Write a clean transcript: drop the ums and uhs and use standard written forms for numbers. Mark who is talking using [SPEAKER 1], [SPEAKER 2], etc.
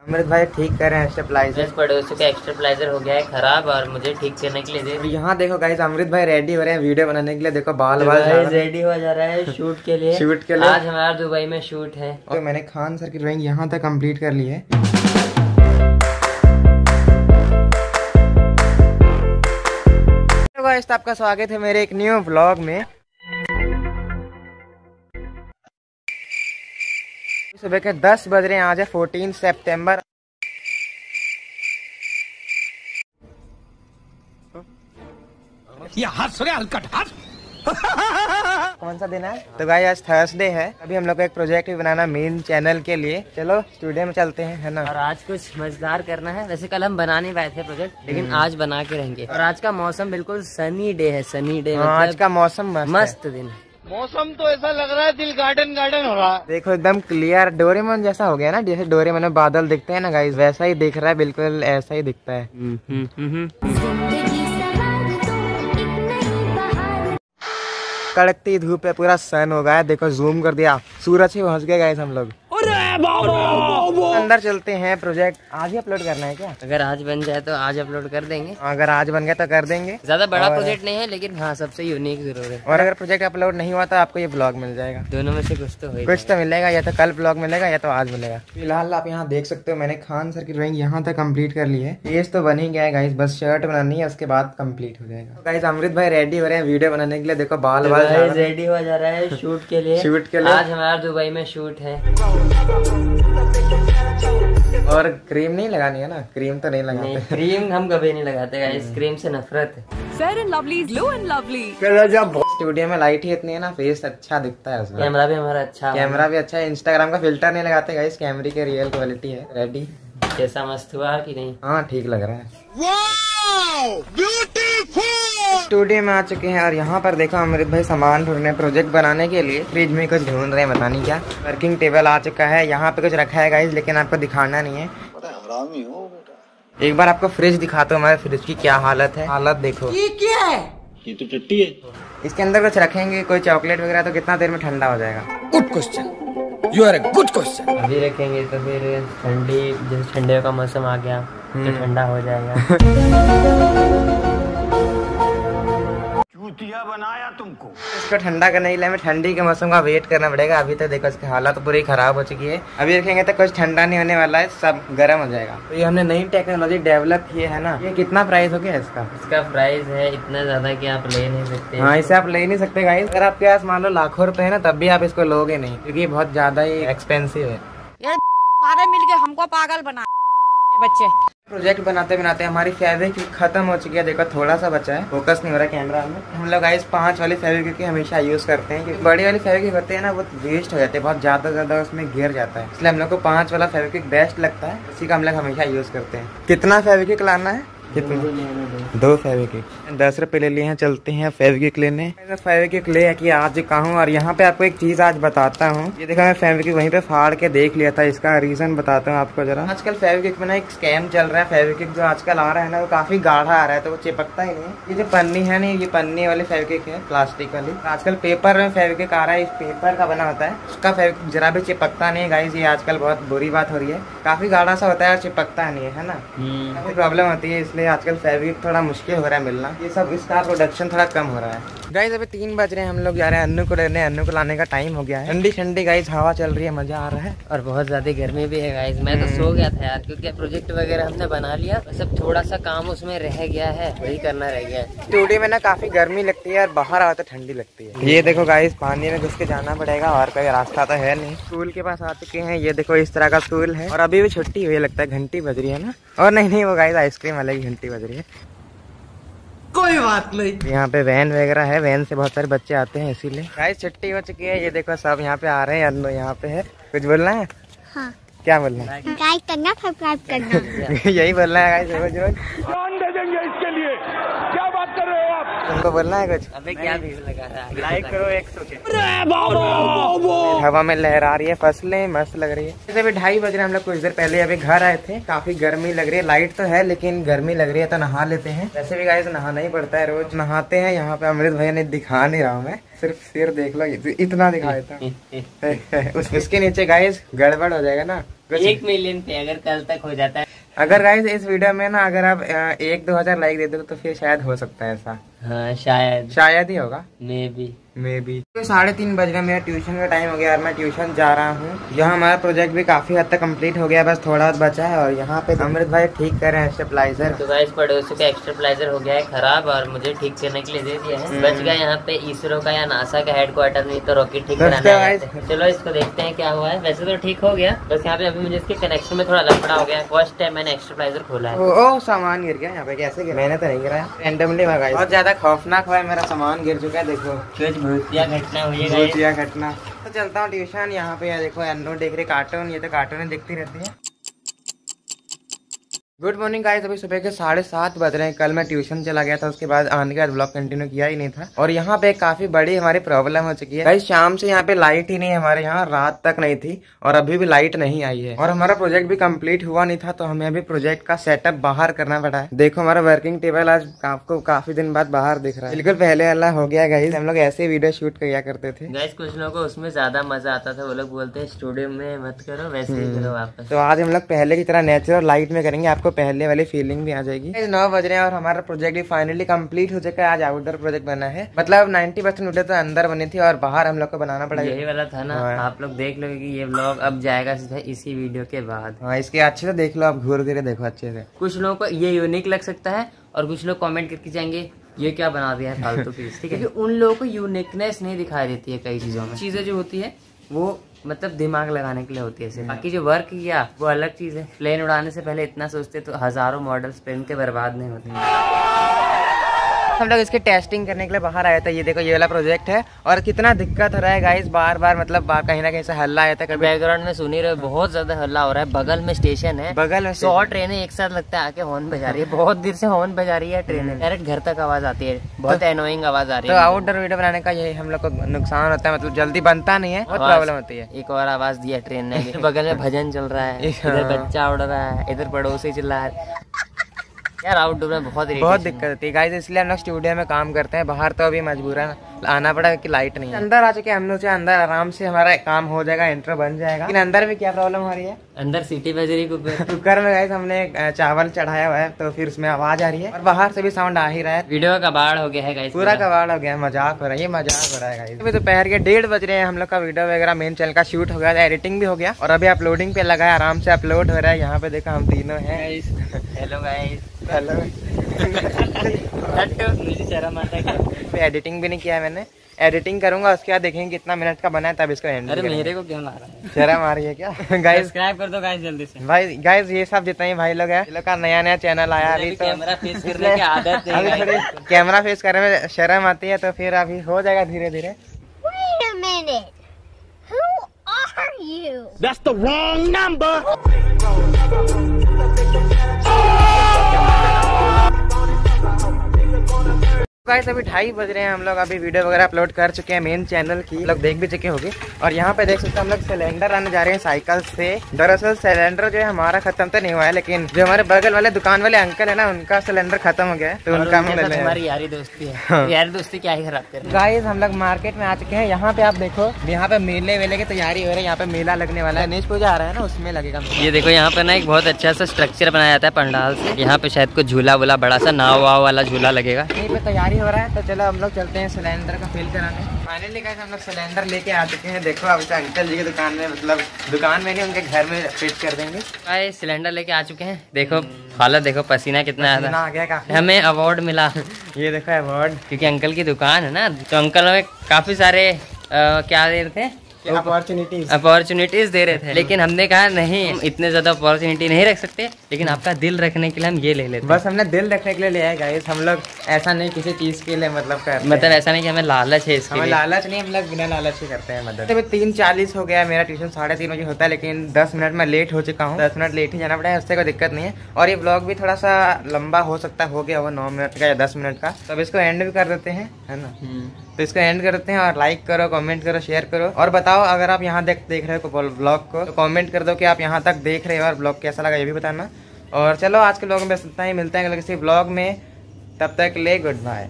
[SPEAKER 1] अमृत भाई ठीक कर रहे हैं स्टेबलाइजर।
[SPEAKER 2] पड़ोसी का स्टेबलाइजर हो गया है खराब और मुझे ठीक करने के लिए दे।
[SPEAKER 1] यहाँ देखो गाइस अमृत भाई रेडी हो रहे हैं वीडियो बनाने के लिए। देखो बाल
[SPEAKER 2] रेडी हो जा रहा है शूट के लिए।
[SPEAKER 1] शूट के लिए
[SPEAKER 2] आज हमारा दुबई में शूट है।
[SPEAKER 1] तो मैंने खान सर की ड्राइंग यहाँ तक कंप्लीट कर ली है। तो गाइस आपका स्वागत है मेरे एक न्यू व्लॉग में। सुबह के 10 बज रहे हैं। आज है 14 सितंबर। कौन सा दिन है? तो गाइस आज थर्सडे है। अभी हम लोग को एक प्रोजेक्ट भी बनाना मेन चैनल के लिए। चलो स्टूडियो में चलते हैं, है ना।
[SPEAKER 2] और आज कुछ मजेदार करना है। वैसे कल हम बना नहीं पाए थे प्रोजेक्ट, लेकिन आज बना के रहेंगे। और आज का मौसम बिल्कुल सनी डे है। सनी डे मतलब
[SPEAKER 1] आज का मौसम
[SPEAKER 2] मस्त दिन है।
[SPEAKER 3] मौसम तो ऐसा लग रहा है दिल गार्डन गार्डन हो रहा है।
[SPEAKER 1] देखो एकदम क्लियर डोरेमोन जैसा हो गया ना। जैसे डोरेमोन में बादल दिखते हैं ना गाइस, वैसा ही दिख रहा है। बिल्कुल ऐसा ही दिखता है। कड़कती धूप पे पूरा सन हो गया है। देखो जूम कर दिया, सूरज ही पहुंच गए गाइस हम लोग। अंदर चलते हैं। प्रोजेक्ट आज ही अपलोड करना है क्या?
[SPEAKER 2] अगर आज बन जाए तो आज अपलोड कर देंगे।
[SPEAKER 1] अगर आज बन गया तो कर देंगे।
[SPEAKER 2] ज्यादा बड़ा प्रोजेक्ट नहीं है, लेकिन हाँ सबसे यूनिक जरूर है।
[SPEAKER 1] और अगर प्रोजेक्ट अपलोड नहीं हुआ तो आपको ये ब्लॉग मिल जाएगा।
[SPEAKER 2] दोनों में से कुछ तो होगा।
[SPEAKER 1] कुछ तो मिलेगा, या तो कल ब्लॉग मिलेगा या तो आज मिलेगा। फिलहाल आप यहाँ देख सकते हो मैंने खान सर की ड्राइंग यहाँ तक कंप्लीट कर ली है। फेस तो बन ही गया है गाइस, बस शर्ट बनानी है, उसके बाद कंप्लीट हो जाएगा। गाइस अमृत भाई रेडी हो रहे हैं वीडियो बनाने के लिए। देखो बाल
[SPEAKER 2] रेडी हो जा रहा है शूट के लिए।
[SPEAKER 1] शूट के लिए
[SPEAKER 2] आज हमारा दुबई में शूट है।
[SPEAKER 1] और क्रीम नहीं लगानी है ना? क्रीम तो नहीं लगाते।
[SPEAKER 2] क्रीम हम कभी नहीं लगाते गाइस, क्रीम से नफरत है।
[SPEAKER 4] Fair and lovely, glow and lovely।
[SPEAKER 1] Studio में लाइट ही इतनी है ना, फेस अच्छा दिखता है उसमें।
[SPEAKER 2] कैमरा भी हमारा अच्छा
[SPEAKER 1] है। इंस्टाग्राम का फिल्टर नहीं लगाते गाइस, कैमरे की रियल क्वालिटी है। रेडी
[SPEAKER 2] कैसा मस्त हुआ कि नहीं?
[SPEAKER 1] हाँ ठीक लग रहा है। स्टूडियो में आ चुके हैं और यहाँ पर देखो अमृत भाई सामान ढूंढ रहे हैं प्रोजेक्ट बनाने के लिए। फ्रिज में कुछ ढूंढ रहे हैं, पता नहीं क्या। वर्किंग टेबल आ चुका है। यहाँ पे कुछ रखा है गाइस, लेकिन आपको दिखाना नहीं है।
[SPEAKER 3] हरामी हो बेटा।
[SPEAKER 1] एक बार आपको फ्रिज दिखाता हूँ, हमारे फ्रिज की क्या हालत है। हालत देखो,
[SPEAKER 3] ये क्या है? ये तो टट्टी है।
[SPEAKER 1] इसके अंदर कुछ रखेंगे, कोई चॉकलेट वगैरह, तो कितना देर में ठंडा हो जाएगा?
[SPEAKER 3] Good question, you are a good question.
[SPEAKER 2] अभी रखेंगे तो फिर ठंडी, जैसे ठंडे का मौसम आ गया तो ठंडा हो जाएगा।
[SPEAKER 3] चूतिया बनाया तुमको।
[SPEAKER 1] इसको ठंडा करने के लिए हमें ठंडी के मौसम का वेट करना पड़ेगा। अभी तो देखो इसकी हालत पूरी खराब हो चुकी है। अभी रखेंगे तो कुछ ठंडा नहीं होने वाला है, सब गर्म हो जाएगा। तो ये हमने नई टेक्नोलॉजी डेवलप की है ना। ये कितना प्राइस हो गया इसका?
[SPEAKER 2] इसका प्राइस है इतना ज्यादा कि आप ले नहीं सकते।
[SPEAKER 1] हाँ इसे आप ले नहीं सकते गाइस। अगर आपके पास मान लो लाखों रुपए है ना, तब भी आप इसको लोगे नहीं, क्योंकि ये बहुत ज्यादा ही एक्सपेंसिव है।
[SPEAKER 4] यार सारे मिलके हमको पागल बना बच्चे।
[SPEAKER 1] प्रोजेक्ट बनाते बनाते हमारी फेविक्विक खत्म हो चुकी है। देखो थोड़ा सा बचा है, फोकस नहीं हो रहा कैमरा में। हम लोग गाइस 5 वाली फेविक्विक हमेशा यूज करते हैं, क्योंकि बड़ी वाली फेविक्विक होते हैं ना वो वेस्ट हो जाते हैं, बहुत ज्यादा उसमें गिर जाता है। इसलिए हम लोग को 5 वाला फेविक्विक बेस्ट लगता है, उसी का हम लोग हमेशा यूज करते हैं। कितना फेविक्विक लाना है? कितना? 2 फेविक्विक 10 रुपए ले लिए हैं। चलते हैं फेविक्विक लेने। फेविक्विक ले कि आज कहूँ। और यहाँ पे आपको एक चीज आज बताता हूँ। ये देखा मैं फेविक्विक वहीं पे फाड़ के देख लिया था। इसका रीजन बताता हूँ आपको जरा। आजकल फेविक्विक में ना एक स्कैम चल रहा है। फेविक्विक जो आजकल आ रहा है ना, वो काफी गाढ़ा आ रहा है, तो वो चिपकता ही नहीं। ये जो पन्नी है नहीं, ये पन्नी वाली फेविक्विक है, प्लास्टिक वाली। आजकल पेपर में फेविक्विक आ रहा है, इस पेपर का बना होता है। उसका फेविक्विक जरा भी चिपकता नहीं गाइस। ये आजकल बहुत बुरी बात हो रही है। काफी गाढ़ा सा होता है और चिपकता नहीं है ना। काफी प्रॉब्लम होती है, इसलिए आजकल फेविक्विक थोड़ा मुश्किल हो रहा है मिलना। ये सब इसका प्रोडक्शन थोड़ा कम हो रहा है गाइस। अभी 3 बज रहे हैं, हम लोग जा रहे हैं अन्नू को लेने। अन्नू को लाने का टाइम हो गया है। ठंडी ठंडी गाइस हवा चल रही है, मजा आ रहा है।
[SPEAKER 2] और बहुत ज्यादा गर्मी भी है गाइस। मैं तो सो गया था यार, क्योंकि प्रोजेक्ट वगैरह हमने बना लिया, सब थोड़ा सा काम उसमें रह गया है, वही करना रह गया है।
[SPEAKER 1] स्टूडियो में ना काफी गर्मी लगती है और बाहर आओ तो ठंडी लगती है। ये देखो गाइस पानी में घुस के जाना पड़ेगा, और कोई रास्ता तो है नहीं। स्कूल के पास आ चुके हैं। ये देखो इस तरह का स्कूल है, और अभी भी छुट्टी हुई लगता है। घंटी बज रही है ना। और नहीं वो गाइस आइसक्रीम वाले की घंटी बज रही है।
[SPEAKER 3] कोई बात नहीं।
[SPEAKER 1] यहाँ पे वैन वगैरह है, वैन से बहुत सारे बच्चे आते हैं, इसीलिए गाइस छुट्टी हो चुकी है। ये देखो सब यहाँ पे आ रहे हैं। अन्नू यहाँ पे है। कुछ बोलना है?
[SPEAKER 5] हाँ।
[SPEAKER 1] क्या बोलना है?
[SPEAKER 5] लाइक करना, सब्सक्राइब करना।
[SPEAKER 1] यही बोलना है गाइस रोज रोज।
[SPEAKER 3] जान दे देंगे इसके लिए। क्या बात कर रहे हो आप?
[SPEAKER 1] तुमको बोलना है कुछ?
[SPEAKER 2] अबे क्या भीड़ लगा रहा है?
[SPEAKER 1] लाइक करो 100 के। हवा में लहरा रही है फसलें, मस्त लग रही है। जैसे अभी 2:30 बज रहे हैं, हम लोग कुछ देर पहले अभी घर आए थे। काफी गर्मी लग रही है, लाइट तो है लेकिन गर्मी लग रही है तो नहा लेते हैं। वैसे भी गाइस नहाना ही पड़ता है, रोज नहाते हैं। यहाँ पे अमृत भैया ने दिखा नहीं रहा हूँ मैं, सिर्फ सिर देख लो, इतना दिखा देता। उसके नीचे गाइस गड़बड़ हो जाएगा ना।
[SPEAKER 2] 1 मिलियन पे अगर कल तक हो जाता है।
[SPEAKER 1] अगर गाइस इस वीडियो में ना अगर आप 1-2 हजार लाइक दे दो तो फिर शायद हो सकता है ऐसा।
[SPEAKER 2] हाँ शायद
[SPEAKER 1] ही होगा,
[SPEAKER 2] मे बी।
[SPEAKER 1] तो 3:30 बज रहे, मेरा ट्यूशन का टाइम हो गया और मैं ट्यूशन जा रहा हूँ। यहाँ हमारा प्रोजेक्ट भी काफी हद तक कंप्लीट हो गया, बस थोड़ा बचा है। और यहाँ पे अमृत भाई ठीक कर रहे हैं स्टेबलाइजर।
[SPEAKER 2] तो गाइस पड़ोसी का एक्स्टेबलाइजर हो गया है खराब और मुझे ठीक करने के लिए दे दिया है। बच गया यहाँ पे इसरो का या नासा का हेडक्वार्टर, नहीं तो रॉकेट ठीक कराना है। चलो इसको देखते हैं क्या हुआ है। वैसे तो ठीक हो गया, बस यहाँ पे अभी मुझे इसके कनेक्शन में थोड़ा लफड़ा हो गया। फर्स्ट टाइम मैंने एक्स्टेबलाइजर खोला है।
[SPEAKER 1] ओ सामान गिर गया यहाँ पे, कैसे गिरा? मैंने तो नहीं गिराया, रैंडमली भगाया। बहुत ज्यादा खौफनाक हुआ है, मेरा सामान गिर चुका है। देखो
[SPEAKER 2] कुछ भूतिया घटना हुई है।
[SPEAKER 1] भूतिया घटना। तो चलता हूँ ट्यूशन। यहाँ पे देखो अन्नू देख रहे कार्टून, ये तो कार्टून दिखती रहती है। गुड मॉर्निंग गाइस, अभी सुबह के 7:30 बज रहे हैं। कल मैं ट्यूशन चला गया था, उसके बाद आने के बाद ब्लॉग कंटिन्यू किया ही नहीं था। और यहाँ पे काफी बड़ी हमारी प्रॉब्लम हो चुकी है गाइस। शाम से यहाँ पे लाइट ही नहीं है हमारे यहाँ, रात तक नहीं थी और अभी भी लाइट नहीं आई है। और हमारा प्रोजेक्ट भी कंप्लीट हुआ नहीं था, तो हमें अभी प्रोजेक्ट का सेटअप बाहर करना पड़ा है। देखो हमारा वर्किंग टेबल आज आपको काफी दिन बाद बाहर दिख रहा है, बिल्कुल पहले वाला हो गया गाइस। हम लोग ऐसे वीडियो शूट किया करते थे
[SPEAKER 2] गाइस। कुछ लोगों को उसमें ज्यादा मजा आता था, वो लोग बोलते हैं स्टूडियो में मत करो, वैसे ही करो वापस।
[SPEAKER 1] तो आज हम लोग पहले की तरह नेचुरल लाइट में करेंगे, आपको पहले वाली फीलिंग भी आ जाएगी। 9 बज रहे हैं और हमारा प्रोजेक्ट भी फाइनली कंप्लीट हो चुका है। आज आउटडोर प्रोजेक्ट बना है, मतलब 90% वीडियो तो अंदर बनी थी और बाहर हम लोग को बनाना पड़ा।
[SPEAKER 2] यही वाला था ना। आप लोग देख लोगे कि ये व्लॉग अब जाएगा सीधा इसी वीडियो के बाद।
[SPEAKER 1] हाँ, इसके अच्छे से देख लो, आप घूर घूरे देखो अच्छे से।
[SPEAKER 2] कुछ लोगों को ये यूनिक लग सकता है और कुछ लोग कमेंट करके जाएंगे ये क्या बना दिया है फालतू पीस। ठीक है, क्योंकि उन लोगों को यूनिकनेस नहीं दिखाई देती है कई चीजों में। चीजें जो होती है वो मतलब दिमाग लगाने के लिए होती है। बाकी जो वर्क किया वो अलग चीज है। प्लेन उड़ाने से पहले इतना सोचते तो हजारों मॉडल्स प्लेन के बर्बाद नहीं होते।
[SPEAKER 1] हम लोग इसकी टेस्टिंग करने के लिए बाहर आया था। ये देखो ये वाला प्रोजेक्ट है और कितना दिक्कत हो रहा है गाइस, बार बार मतलब कहीं ना कहीं से हल्ला आया था।
[SPEAKER 2] बैकग्राउंड में सुनी रहे, बहुत ज्यादा हल्ला हो रहा है। बगल में स्टेशन है,
[SPEAKER 1] बगल में
[SPEAKER 2] 100 ट्रेनें एक साथ लगता है आके हॉर्न बजा रही है। बहुत देर से हॉर्न बजा रही है ट्रेनें, डायरेक्ट घर तक आवाज आती है, बहुत एनोइंग आवाज आ रही है।
[SPEAKER 1] तो आउटडोर वीडियो बनाने का यही हम लोग को नुकसान होता है, मतलब जल्दी बनता नहीं है, बहुत प्रॉब्लम होती है।
[SPEAKER 2] एक और आवाज दिया ट्रेन ने, बगल में भजन चल रहा है, इधर बच्चा उड़ रहा है, इधर पड़ोसी चिल्ला रहा है। यार आउटडोर में बहुत
[SPEAKER 1] दिक्कत होती है गाइस, इसलिए हम लोग स्टूडियो में काम करते हैं। बाहर तो अभी मजबूरन आना पड़ा कि लाइट नहीं है। अंदर आ चुके हम लोग, अंदर आराम से हमारा काम हो जाएगा, इंट्रो बन जाएगा। लेकिन अंदर भी क्या प्रॉब्लम हो रही है,
[SPEAKER 2] अंदर सीटी बज रही है
[SPEAKER 1] कुकर में गाइस हमने चावल चढ़ाया हुआ है, तो फिर उसमें आवाज आ रही है और बाहर से भी साउंड आ ही रहा है।
[SPEAKER 2] वीडियो का कबाड़ हो गया है गाइस,
[SPEAKER 1] पूरा कबाड़ हो गया है, मजाक हो रहा है, ये मजाक हो रहा है गाइस। अभी दोपहर के 1:30 बज रहे हैं। हम लोग का वीडियो वगैरह मेन चैनल का शूट हो गया, एडिटिंग भी हो गया और अभी अपलोडिंग पे लगा है, आराम से अपलोड हो रहा है। यहाँ पे देखो हम तीनों हैं।
[SPEAKER 2] Hello guys,
[SPEAKER 1] hello.
[SPEAKER 2] मुझे शर्म आता है।
[SPEAKER 1] एडिटिंग भी नहीं किया है मैंने, एडिटिंग करूंगा उसके बाद देखेंगे कितना मिनट का बना है, तब इसको एंड।
[SPEAKER 2] अरे मेरे को क्यों मारा है?
[SPEAKER 1] शर्म आ रही है क्या गाइस?
[SPEAKER 2] सब्सक्राइब कर दो गाइस जल्दी से।
[SPEAKER 1] भाई गाइस ये सब जितने ही भाई लोग हैं, ये लोग का नया चैनल आया अभी, तो
[SPEAKER 2] कैमरा फेस करने की आदत है।
[SPEAKER 1] अभी थोड़ी कैमरा फेस करने में शर्म आती है, तो फिर अभी हो जाएगा धीरे धीरे।
[SPEAKER 5] Wait a minute. Who are you?
[SPEAKER 3] That's the wrong number.
[SPEAKER 1] Guys अभी 2:30 बज रहे हैं। हम लोग अभी वीडियो वगैरह अपलोड कर चुके हैं मेन चैनल की, लोग देख भी चुके होंगे। और यहाँ पे देख सकते हैं हम लोग सिलेंडर आने जा रहे हैं साइकिल से। दरअसल सिलेंडर जो है हमारा खत्म तो नहीं हुआ है, लेकिन जो हमारे बगल वाले दुकान वाले अंकल है ना, उनका सिलेंडर खत्म हो गया है, तो उनका
[SPEAKER 2] हमारी यारी दोस्ती है। यारी दोस्ती क्या ही खराब कर।
[SPEAKER 1] गाइस हम लोग मार्केट में आ चुके हैं। यहाँ पे आप देखो, यहाँ पे मेले वेले की तैयारी हो रही है। यहाँ पे मेला लगने वाला है, गणेश पूजा आ रहा है ना, उसमें लगेगा।
[SPEAKER 2] ये देखो यहाँ पे ना एक बहुत अच्छा सा स्ट्रक्चर बनाया जाता है पंडाल से। यहाँ पे शायद कुछ झूला वूला, बड़ा सा नाव वाव वाला झूला लगेगा।
[SPEAKER 1] यहीं पे तैयारी हो रहा है, तो चलो हम लोग चलते हैं सिलेंडर का फिल कराने। फाइनली गाइस हम लोग सिलेंडर लेके आ चुके हैं। देखो अब अंकल जी की दुकान में, मतलब दुकान में नहीं, उनके घर में फिट कर देंगे।
[SPEAKER 2] गाइस सिलेंडर लेके आ चुके हैं। देखो हालत देखो, पसीना कितना
[SPEAKER 1] आ गया काफी।
[SPEAKER 2] हमें अवार्ड मिला,
[SPEAKER 1] ये देखो अवार्ड,
[SPEAKER 2] क्योंकि अंकल की दुकान है ना, तो अंकल हमें काफी सारे क्या दे रहे थे, अपॉर्चुनिटीज दे रहे थे, लेकिन हमने कहा नहीं, हम इतने ज्यादा अपॉर्चुनिटी नहीं रख सकते, लेकिन आपका दिल रखने के लिए हम ये ले लेते हैं।
[SPEAKER 1] बस हमने दिल रखने के लिए लिया है गाइस, हम लोग ऐसा नहीं किसी चीज के लिए मतलब करते हैं।
[SPEAKER 2] मतलब ऐसा नहीं कि हमें लालच है इसके
[SPEAKER 1] हमें
[SPEAKER 2] लिए।
[SPEAKER 1] लालच नहीं, हम लोग बिना लालच ही करते हैं मदद। अभी 3:40 हो गया, मेरा ट्यूशन 3:30 बजे होता है, लेकिन 10 मिनट में लेट हो चुका हूँ। 10 मिनट लेट ही जाना पड़ा है, उससे कोई दिक्कत नहीं है। और ये ब्लॉग भी थोड़ा सा लंबा हो सकता है, हो गया वो 9 मिनट का या 10 मिनट का, तो अब इसको एंड भी कर देते हैं, है ना। तो इसको एंड करते हैं, और लाइक करो, कमेंट करो, शेयर करो, और बताओ अगर आप यहाँ देख रहे हो ब्लॉग को, तो कमेंट कर दो कि आप यहाँ तक देख रहे हो और ब्लॉग कैसा लगा ये भी बताना। और चलो आज के ब्लॉग में बस इतना ही, मिलते हैं अगले किसी ब्लॉग में, तब तक ले गुड बाय।